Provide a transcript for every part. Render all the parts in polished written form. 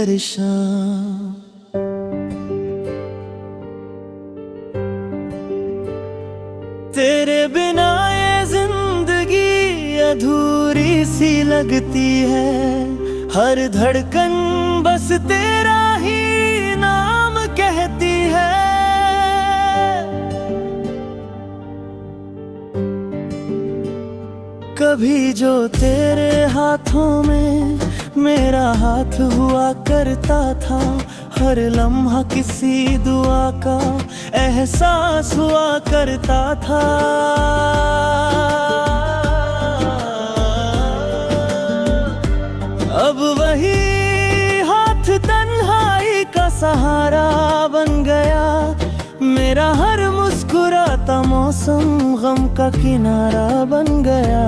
हर शाम। तेरे बिना ये जिंदगी अधूरी सी लगती है, हर धड़कन बस तेरा ही नाम कहती है। कभी जो तेरे हाथों में मेरा हाथ हुआ करता था, हर लम्हा किसी दुआ का एहसास हुआ करता था। अब वही हाथ तन्हाई का सहारा बन गया, मेरा हर मुस्कुराता मौसम गम का किनारा बन गया।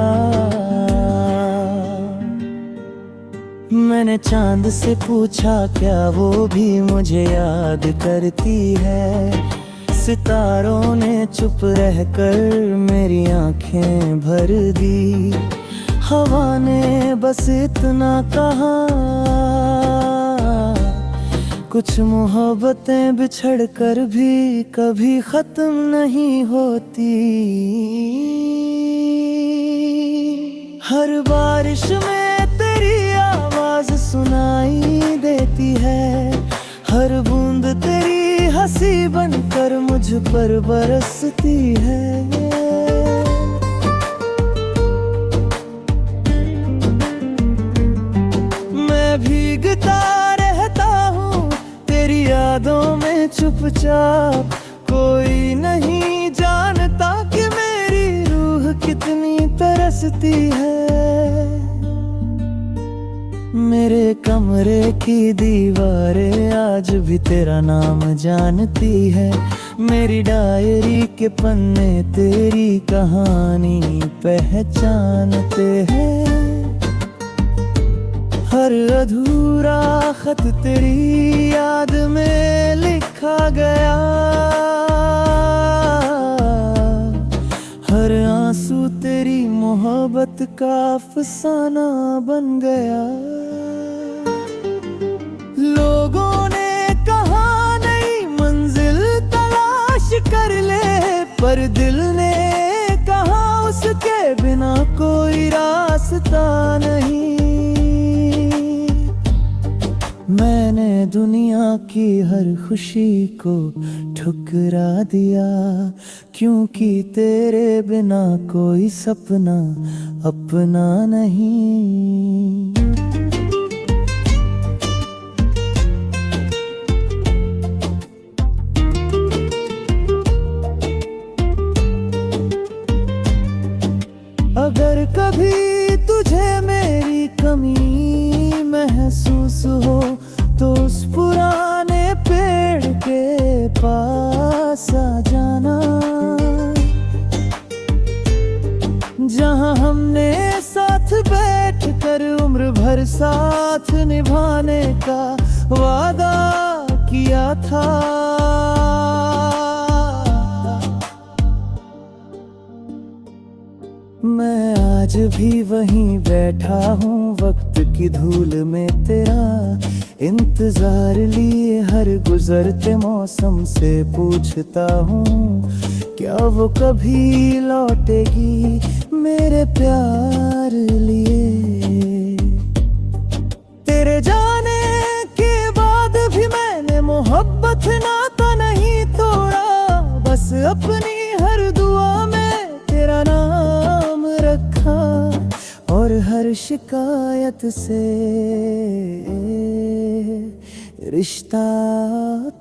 मैंने चांद से पूछा क्या वो भी मुझे याद करती है, सितारों ने चुप रहकर मेरी आंखें भर दी। हवा ने बस इतना कहा, कुछ मोहब्बतें बिछड़ कर भी कभी खत्म नहीं होती। हर बारिश में तेरी आवाज सुनाई देती है, हर बूंद तेरी हंसी बनकर मुझ पर बरसती है। मैं भीगता रहता हूँ तेरी यादों में चुपचाप, कोई नहीं जानता कि मेरी रूह कितनी तरसती है। मेरे कमरे की दीवारें आज भी तेरा नाम जानती है, मेरी डायरी के पन्ने तेरी कहानी पहचानते हैं। हर अधूरा खत तेरी याद में लिखा गया, हर आंसू तेरी मोहब्बत का अफसाना बन गया। लोगों ने कहा नई मंजिल तलाश कर ले, पर दिल ने कहा उसके बिना कोई रास्ता नहीं। मैंने दुनिया की हर खुशी को ठुकरा दिया, क्योंकि तेरे बिना कोई सपना अपना नहीं। अगर कभी तुझे मेरी कमी महसूस हो, तो उस पुराने पेड़ के पास आ जाना, जहां हमने साथ बैठकर उम्र भर साथ निभाने का वादा किया था। मैं आज भी वहीं बैठा हूँ वक्त की धूल में, तेरा इंतजार लिए हर गुजरते मौसम से पूछता हूँ, क्या वो कभी लौटेगी मेरे प्यार लिए। तेरे जाने के बाद भी मैंने मोहब्बत नाता नहीं तोड़ा, बस अपनी हर दुआ में तेरा नाम रखा, और हर शिकायत से रिश्ता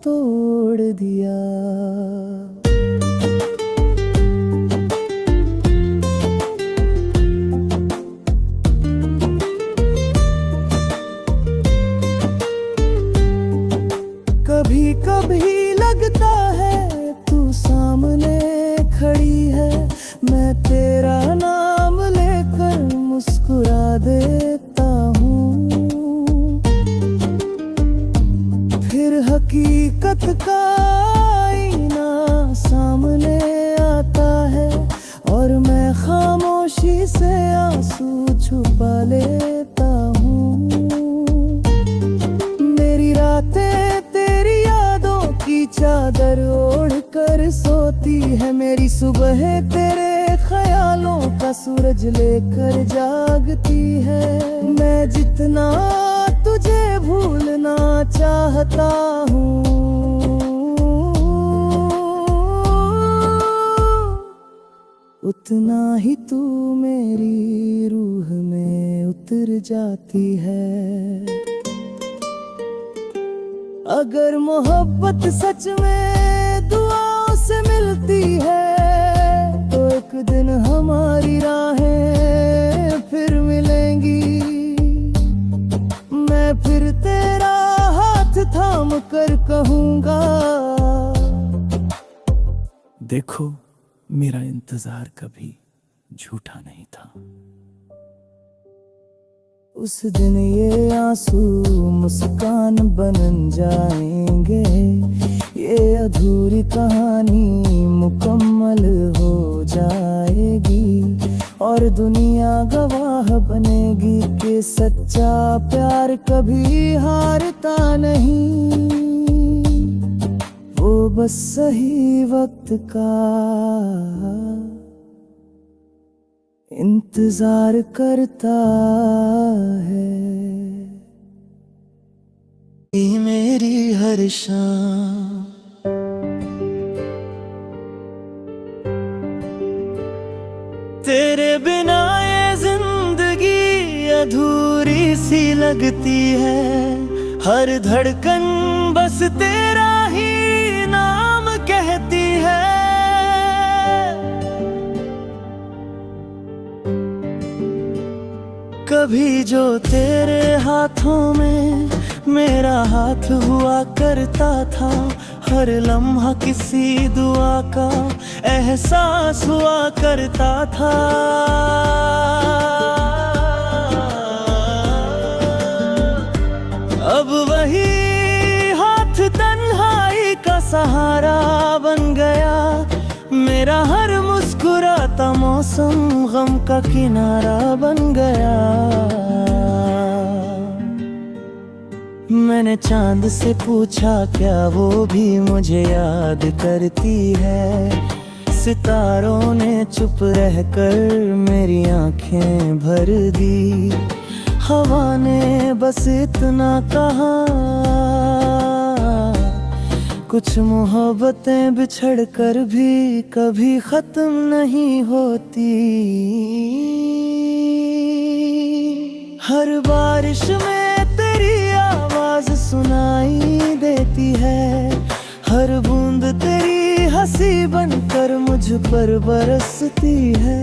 तोड़ दिया। कभी कभी लगता है तू सामने खड़ी है, मैं तेरा नाम लेकर मुस्कुरा देता हूँ, फिर हकीकत का आईना सामने आता है, और मैं खामोशी से आंसू छुपा लेता हूँ। होती है मेरी सुबह तेरे ख्यालों का सूरज लेकर जागती है। मैं जितना तुझे भूलना चाहता हूँ, उतना ही तू मेरी रूह में उतर जाती है। अगर मोहब्बत सच में दुआओं से मिलती है तो एक दिन हमारी राहें फिर मिलेंगी। मैं फिर तेरा हाथ थाम कर कहूँगा, देखो मेरा इंतजार कभी झूठा नहीं था। उस दिन ये आंसू मुस्कान बन जाएंगे, ये अधूरी कहानी मुकम्मल हो जाएगी और दुनिया गवाह बनेगी कि सच्चा प्यार कभी हारता नहीं। वो बस सही वक्त का इंतजार करता है। ये मेरी हर शाम तेरे बिना ये जिंदगी अधूरी सी लगती है। हर धड़कन बस तेरा ही नाम कहती है। कभी जो तेरे हाथों में मेरा हाथ हुआ करता था, हर लम्हा किसी दुआ का एहसास हुआ करता था। अब वही हाथ तन्हाई का सहारा बन गया। मेरा हर मुस्कुराता मौसम गम का किनारा बन गया। मैंने चांद से पूछा क्या वो भी मुझे याद करती है। सितारों ने चुप रहकर मेरी आंखें भर दी। हवा ने बस इतना कहा, कुछ मोहब्बतें बिछड़ कर भी कभी खत्म नहीं होती। हर बारिश में तेरी आवाज सुनाई देती है। हर बूंद तेरी हंसी बनकर मुझ पर बरसती है।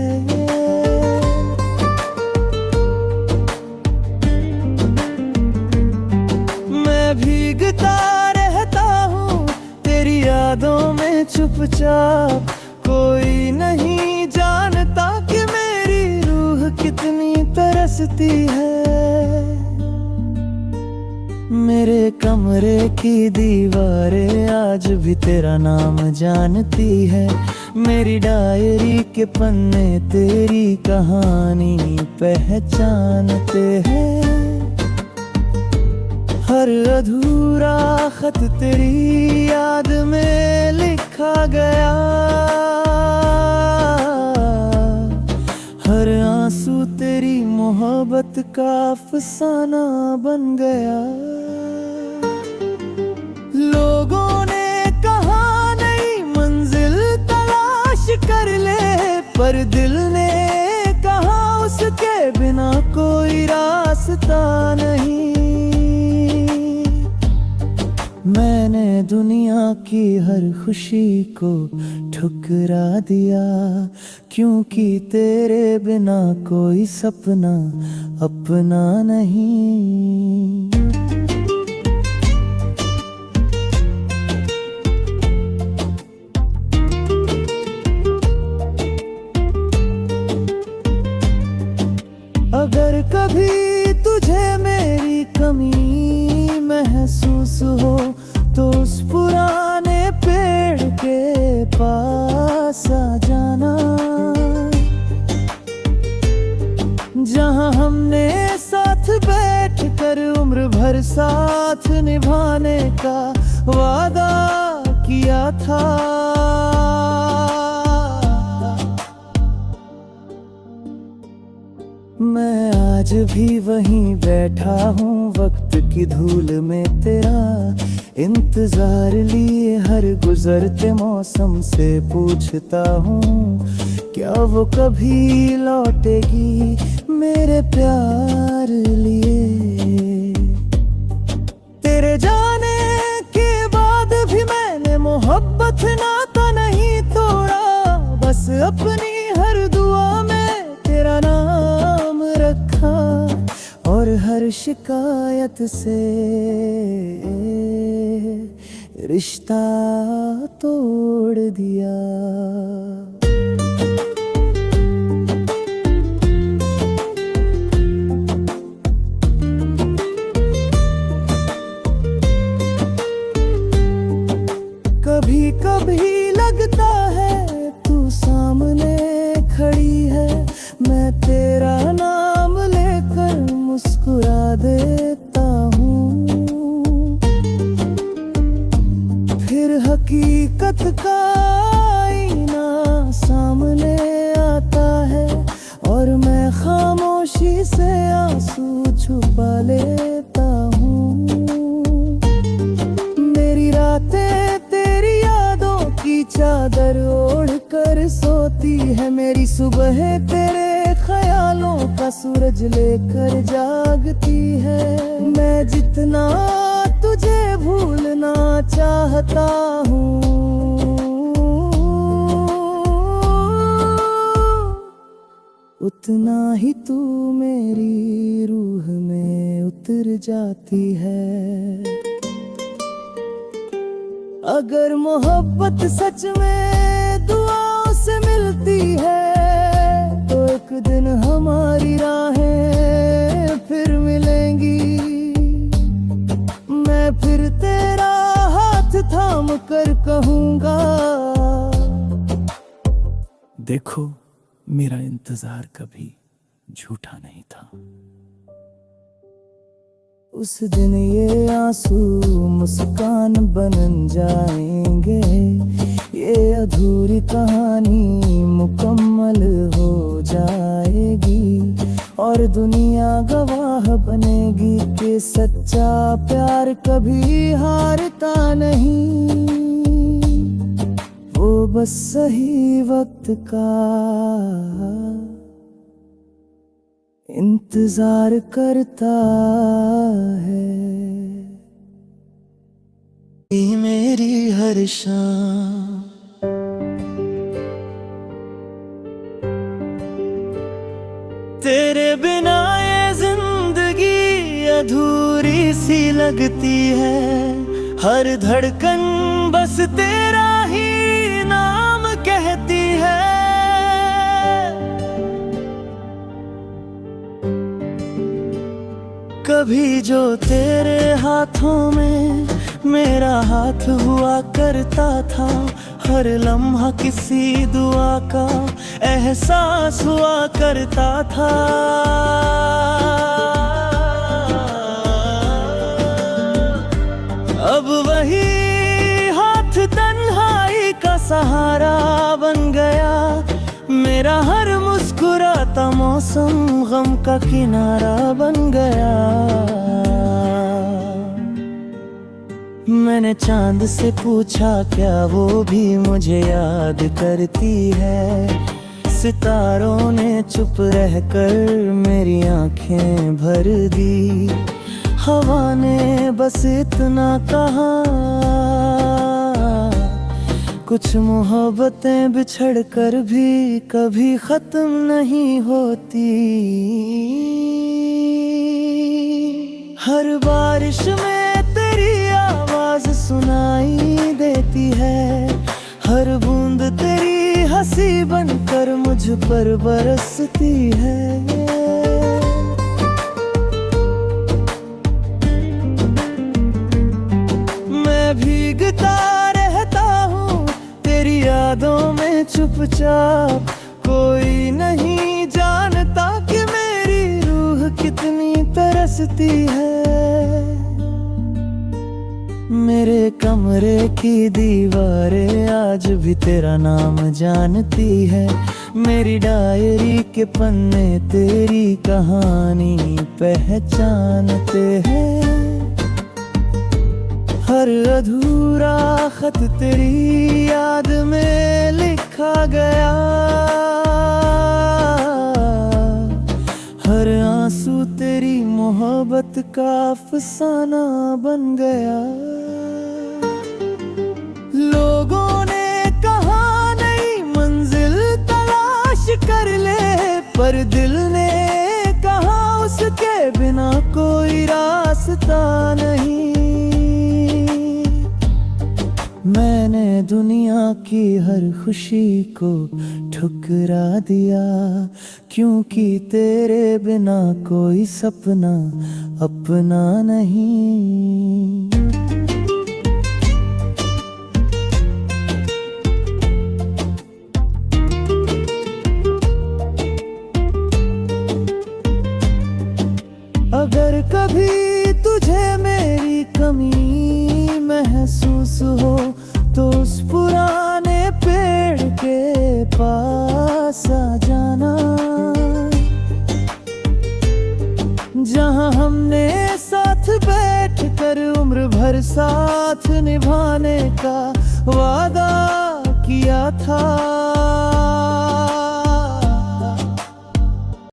मैं भीगता रहता हूँ तेरी यादों में चुपचाप। कोई नहीं जानता कि मेरी रूह कितनी तरसती है। मेरे कमरे की दीवारें आज भी तेरा नाम जानती है। मेरी डायरी के पन्ने तेरी कहानी पहचानते हैं। हर अधूरा खत तेरी याद में लिखा गया। हर आंसू तेरी मोहब्बत का अफसाना बन गया। लोगों ने कहा नई मंजिल तलाश कर ले, पर दिल ने कहा उसके बिना कोई रास्ता नहीं। मैंने दुनिया की हर खुशी को ठुकरा दिया, क्योंकि तेरे बिना कोई सपना अपना नहीं। अगर कभी तुझे मेरी कमी महसूस हो तो उस पुराने पेड़ के पास आ जाना, जहां हमने साथ बैठ कर उम्र भर साथ निभाने का वादा किया था। मैं आज भी वहीं बैठा हूँ वक्त की धूल में तेरा इंतजार लिए हर गुजरते मौसम से पूछता हूँ क्या वो कभी लौटेगी मेरे प्यार लिए। तेरे जाने के बाद भी मैंने मोहब्बत नाता नहीं तोड़ा, बस अपनी हर दुआ में तेरा नाम रखा और हर शिकायत से रिश्ता तोड़ दिया। कभी कभी लगता है तू सामने खड़ी है, मैं तेरा नाम लेकर मुस्कुरा देता हूँ, फिर हकीकत का आईना सामने आता है और मैं खामोशी से आंसू छुपा लेता हूँ। मेरी रातें तेरी यादों की चादर ओढ़ कर सोती है, मेरी सुबह तेरे ख्यालों का सूरज लेकर जागती है। मैं जितना तुझे भूलना चाहता हूँ उतना ही तू मेरी रूह में उतर जाती है। अगर मोहब्बत सच में दुआओं से मिलती है तो एक दिन हमारी राहें फिर मिलेंगी। मैं फिर तेरा हाथ थाम कर कहूँगा देखो मेरा इंतजार कभी झूठा नहीं था। उस दिन ये आंसू मुस्कान बन जाएंगे, ये अधूरी कहानी मुकम्मल हो जाएगी और दुनिया गवाह बनेगी कि सच्चा प्यार कभी हारता नहीं, वो बस सही वक्त का इंतजार करता है। मेरी हर शाम तेरे बिना ये जिंदगी अधूरी सी लगती है, हर धड़कन बस तेरा ही नाम कहती है। कभी जो तेरे हाथों में मेरा हाथ हुआ करता था, हर लम्हा किसी दुआ का एहसास हुआ करता था। अब वही हाथ तन्हाई का सहारा बन गया, मेरा हर मुस्कुराता मौसम गम का किनारा बन गया। मैंने चांद से पूछा क्या वो भी मुझे याद करती है, सितारों ने चुप रहकर मेरी आंखें भर दी। हवा ने बस इतना कहा कुछ मोहब्बतें बिछड़ कर भी कभी खत्म नहीं होती। हर बारिश में तेरी आवाज सुनाई देती है, हर बूंद तेरी हंसी बनकर मुझ पर बरसती है। मैं भीगता रहता हूँ तेरी यादों में चुपचाप, कोई नहीं जानता कि मेरी रूह कितनी तरसती है। मेरे कमरे की दीवारें आज भी तेरा नाम जानती है, मेरी डायरी के पन्ने तेरी कहानी पहचानते हैं। हर अधूरा खत तेरी याद में लिखा गया, हर आंसू तेरी मोहब्बत का अफसाना बन गया। लोगों ने कहा नई मंजिल तलाश कर ले, पर दिल ने कहा उसके बिना कोई रास्ता नहीं। मैंने दुनिया की हर खुशी को ठुकरा दिया, क्योंकि तेरे बिना कोई सपना अपना नहीं। अगर कभी तुझे मेरी कमी महसूस हो, तो उस पुराने पेड़ के पास आ जाना, जहां हमने साथ बैठ कर उम्र भर साथ निभाने का वादा किया था।